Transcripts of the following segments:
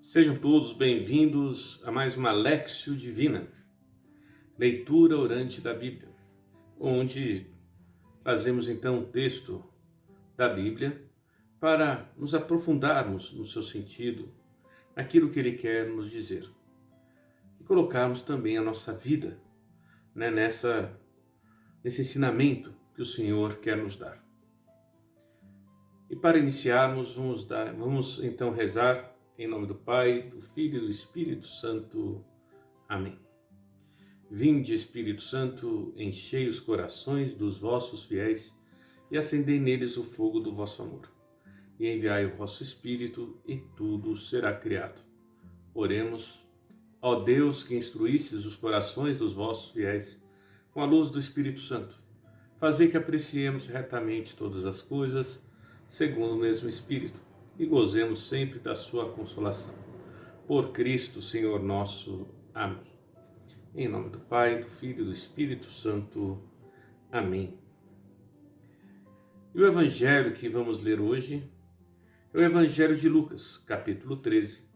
Sejam todos bem-vindos a mais uma Léxio Divina, leitura orante da Bíblia, onde fazemos então um texto da Bíblia para nos aprofundarmos no seu sentido, naquilo que ele quer nos dizer. E colocarmos também a nossa vida nesse ensinamento que o Senhor quer nos dar. E para iniciarmos, vamos então rezar em nome do Pai, do Filho e do Espírito Santo. Amém. Vinde, Espírito Santo, enchei os corações dos vossos fiéis e acendei neles o fogo do vosso amor. E enviai o vosso Espírito e tudo será criado. Oremos. Ó Deus, que instruístes os corações dos vossos fiéis com a luz do Espírito Santo, fazei que apreciemos retamente todas as coisas segundo o mesmo Espírito e gozemos sempre da sua consolação. Por Cristo, Senhor nosso. Amém. Em nome do Pai, do Filho e do Espírito Santo. Amém. E o Evangelho que vamos ler hoje é o Evangelho de Lucas, capítulo 13,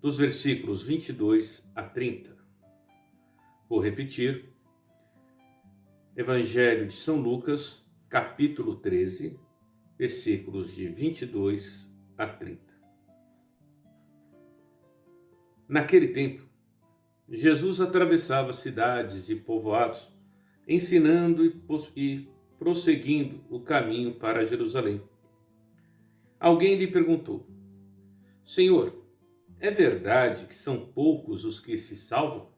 dos versículos 22 a 30. Vou repetir. Evangelho de São Lucas, capítulo 13, versículos de 22 a 30. Naquele tempo, Jesus atravessava cidades e povoados, ensinando e prosseguindo o caminho para Jerusalém. Alguém lhe perguntou: Senhor, é verdade que são poucos os que se salvam?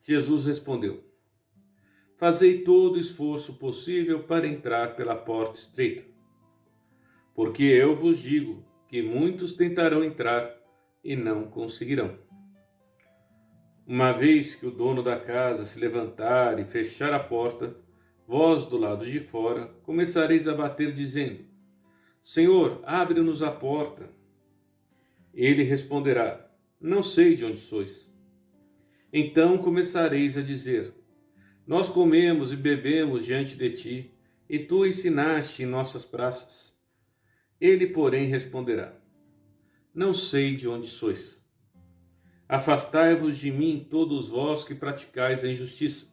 Jesus respondeu: Fazei todo o esforço possível para entrar pela porta estreita. Porque eu vos digo que muitos tentarão entrar e não conseguirão. Uma vez que o dono da casa se levantar e fechar a porta, vós do lado de fora começareis a bater dizendo: Senhor, abre-nos a porta. Ele responderá: Não sei de onde sois. Então começareis a dizer: Nós comemos e bebemos diante de ti, e tu ensinaste em nossas praças. Ele, porém, responderá: Não sei de onde sois. Afastai-vos de mim, todos vós que praticais a injustiça.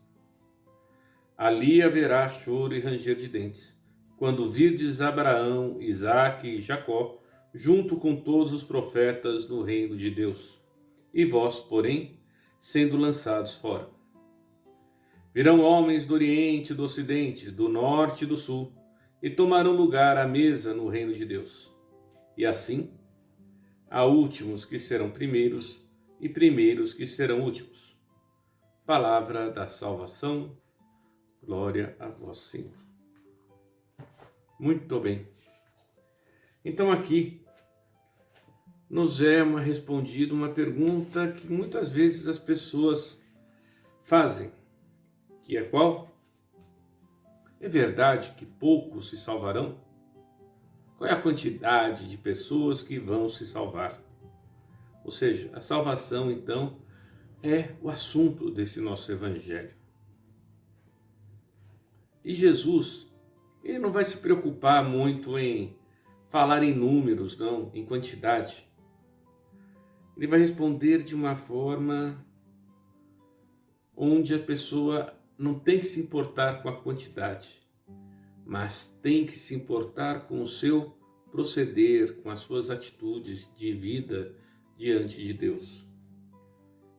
Ali haverá choro e ranger de dentes, quando virdes Abraão, Isaque e Jacó, junto com todos os profetas no reino de Deus, e vós, porém, sendo lançados fora. Virão homens do Oriente e do Ocidente, do Norte e do Sul, e tomarão lugar à mesa no reino de Deus. E assim, há últimos que serão primeiros, e primeiros que serão últimos. Palavra da salvação, glória a vós, Senhor. Muito bem. Então aqui nos é respondida uma pergunta que muitas vezes as pessoas fazem, que é qual? É verdade que poucos se salvarão? Qual é a quantidade de pessoas que vão se salvar? Ou seja, a salvação, então, é o assunto desse nosso evangelho. E Jesus, ele não vai se preocupar muito em falar em números, não, em quantidade. Ele vai responder de uma forma onde a pessoa não tem que se importar com a quantidade, mas tem que se importar com o seu proceder, com as suas atitudes de vida diante de Deus.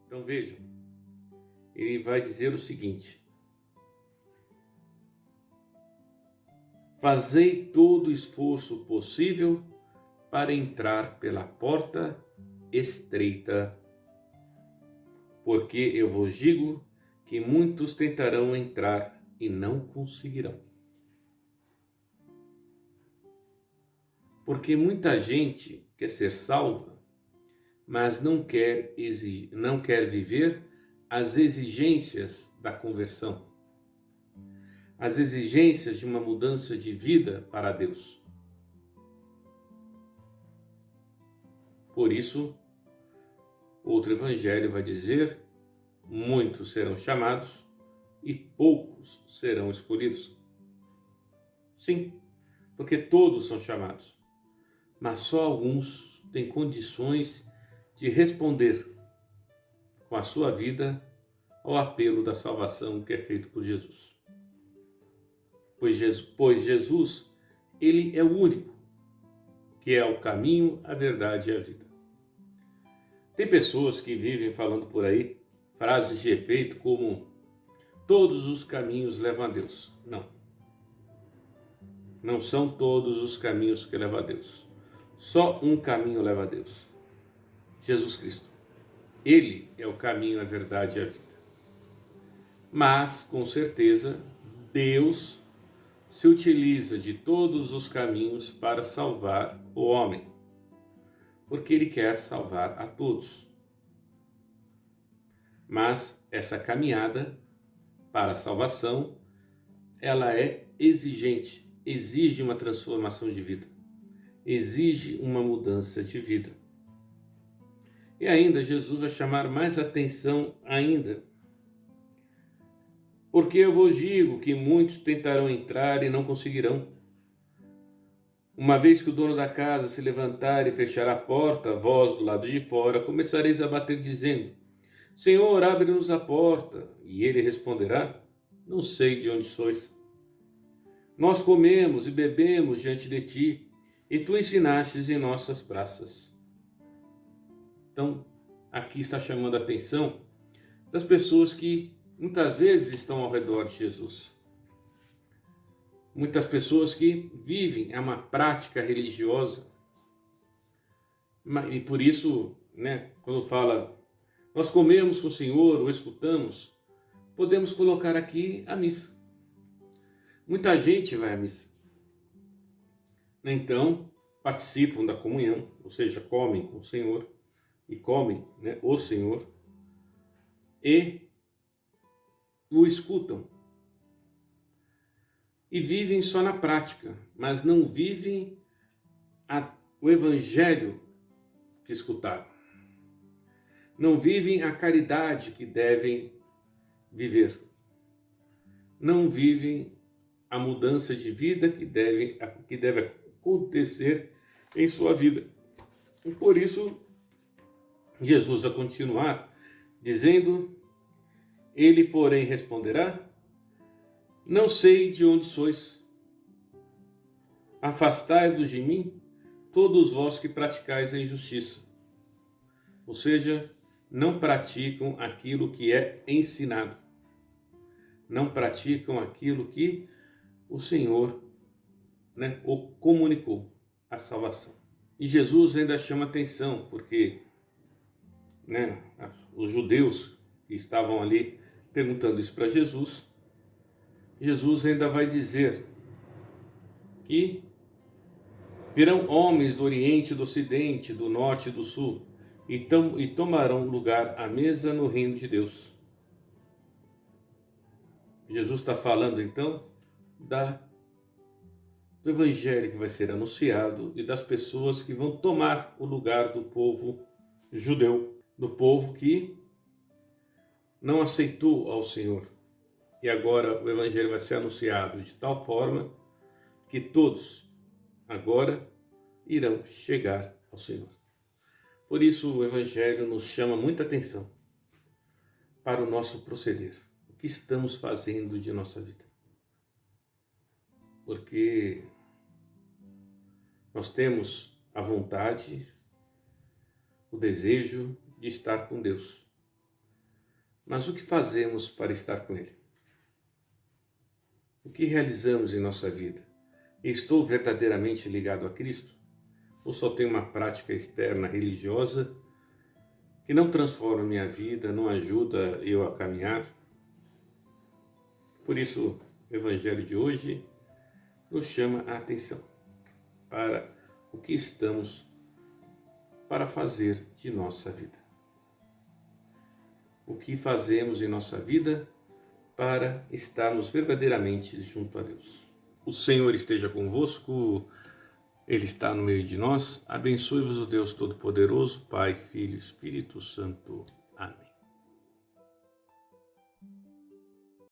Então vejam, ele vai dizer o seguinte: Fazei todo o esforço possível para entrar pela porta estreita, porque eu vos digo que muitos tentarão entrar e não conseguirão. Porque muita gente quer ser salva, mas não quer viver as exigências da conversão, as exigências de uma mudança de vida para Deus. Por isso, outro evangelho vai dizer: muitos serão chamados e poucos serão escolhidos. Sim, porque todos são chamados, mas só alguns tem condições de responder com a sua vida ao apelo da salvação que é feito por Jesus. Pois Jesus, ele é o único que é o caminho, a verdade e a vida. Tem pessoas que vivem falando por aí frases de efeito como todos os caminhos levam a Deus. Não. Não são todos os caminhos que levam a Deus. Só um caminho leva a Deus. Jesus Cristo. Ele é o caminho, a verdade e a vida. Mas, com certeza, Deus se utiliza de todos os caminhos para salvar o homem, porque Ele quer salvar a todos. Mas essa caminhada para a salvação, ela é exigente, exige uma transformação de vida, exige uma mudança de vida. E ainda Jesus vai chamar mais atenção ainda, porque eu vos digo que muitos tentarão entrar e não conseguirão. Uma vez que o dono da casa se levantar e fechar a porta, vós do lado de fora começareis a bater dizendo: Senhor, abre-nos a porta. E ele responderá: não sei de onde sois. Nós comemos e bebemos diante de ti, e tu ensinastes em nossas praças. Então, aqui está chamando a atenção das pessoas que muitas vezes estão ao redor de Jesus. Muitas pessoas que vivem uma prática religiosa. E por isso, quando fala, nós comemos com o Senhor ou escutamos, podemos colocar aqui a missa. Muita gente vai à missa. Então, participam da comunhão, ou seja, comem com o Senhor, e comem o Senhor, e o escutam. E vivem só na prática, mas não vivem o evangelho que escutaram. Não vivem a caridade que devem viver. Não vivem a mudança de vida que deve acontecer em sua vida. E por isso, Jesus vai continuar dizendo: ele, porém, responderá: não sei de onde sois. Afastai-vos de mim, todos vós que praticais a injustiça. Ou seja, não praticam aquilo que é ensinado. Não praticam aquilo que o Senhor o comunicou, a salvação. E Jesus ainda chama atenção, porque os judeus que estavam ali perguntando isso para Jesus, Jesus ainda vai dizer que virão homens do Oriente, do Ocidente, do Norte e do Sul, e tomarão lugar à mesa no reino de Deus. Jesus está falando então do evangelho que vai ser anunciado e das pessoas que vão tomar o lugar do povo judeu, do povo que não aceitou ao Senhor. E agora o evangelho vai ser anunciado de tal forma que todos agora irão chegar ao Senhor. Por isso o evangelho nos chama muita atenção para o nosso proceder. O que estamos fazendo de nossa vida? Porque nós temos a vontade, o desejo de estar com Deus. Mas o que fazemos para estar com Ele? O que realizamos em nossa vida? Estou verdadeiramente ligado a Cristo? Ou só tenho uma prática externa religiosa que não transforma minha vida, não ajuda eu a caminhar? Por isso, o Evangelho de hoje nos chama a atenção para o que estamos para fazer de nossa vida. O que fazemos em nossa vida para estarmos verdadeiramente junto a Deus. O Senhor esteja convosco, Ele está no meio de nós. Abençoe-vos o Deus Todo-Poderoso, Pai, Filho e Espírito Santo. Amém.